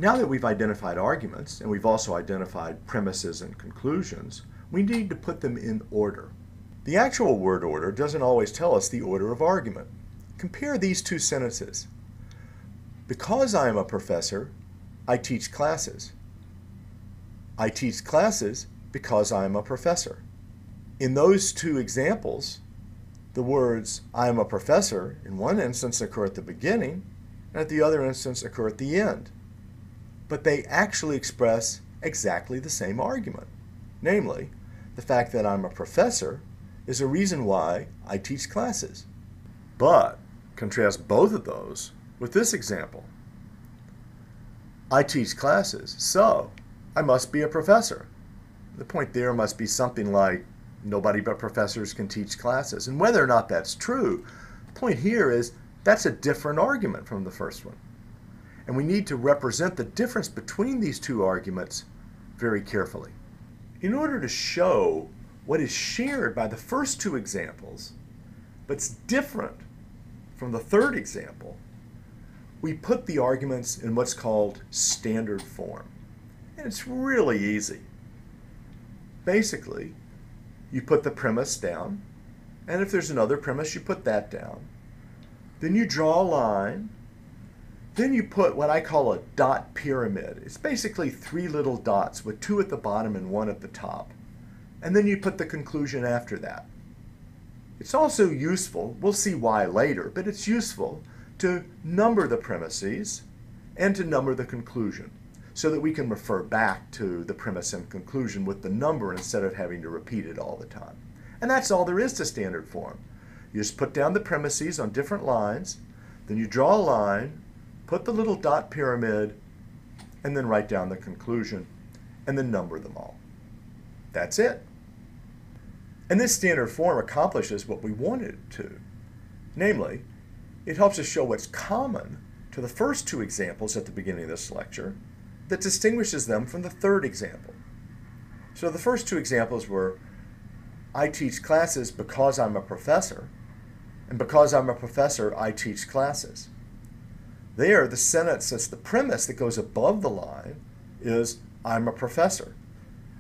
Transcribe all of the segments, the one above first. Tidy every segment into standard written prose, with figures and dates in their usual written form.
Now that we've identified arguments, and we've also identified premises and conclusions, we need to put them in order. The actual word order doesn't always tell us the order of argument. Compare these two sentences. Because I am a professor, I teach classes. I teach classes because I am a professor. In those two examples, the words I am a professor in one instance occur at the beginning, and at the other instance occur at the end. But they actually express exactly the same argument. Namely, the fact that I'm a professor is a reason why I teach classes. But contrast both of those with this example. I teach classes, so I must be a professor. The point there must be something like nobody but professors can teach classes. And whether or not that's true, the point here is that's a different argument from the first one. And we need to represent the difference between these two arguments very carefully. In order to show what is shared by the first two examples, but's different from the third example, we put the arguments in what's called standard form. And it's really easy. Basically, you put the premise down, and if there's another premise, you put that down. Then you draw a line. Then you put what I call a dot pyramid. It's basically three little dots with two at the bottom and one at the top. And then you put the conclusion after that. It's also useful, we'll see why later, but it's useful to number the premises and to number the conclusion so that we can refer back to the premise and conclusion with the number instead of having to repeat it all the time. And that's all there is to standard form. You just put down the premises on different lines, then you draw a line, put the little dot pyramid, and then write down the conclusion, and then number them all. That's it. And this standard form accomplishes what we wanted it to. Namely, it helps us show what's common to the first two examples at the beginning of this lecture that distinguishes them from the third example. So the first two examples were, I teach classes because I'm a professor, and because I'm a professor, I teach classes. There, the sentence that's the premise that goes above the line is, I'm a professor.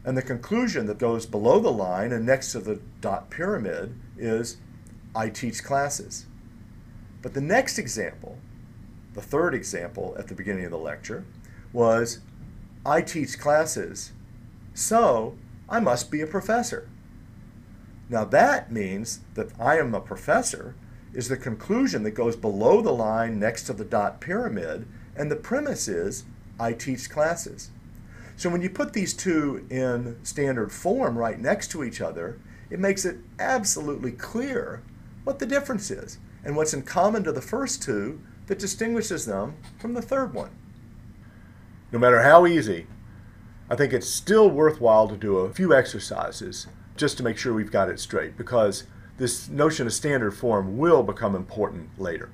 And the conclusion that goes below the line and next to the dot pyramid is, I teach classes. But the next example, the third example at the beginning of the lecture, was, I teach classes, so I must be a professor. Now that means that I am a professor is the conclusion that goes below the line next to the dot pyramid, and the premise is, I teach classes. So when you put these two in standard form right next to each other, it makes it absolutely clear what the difference is and what's in common to the first two that distinguishes them from the third one. No matter how easy, I think it's still worthwhile to do a few exercises just to make sure we've got it straight, because this notion of standard form will become important later.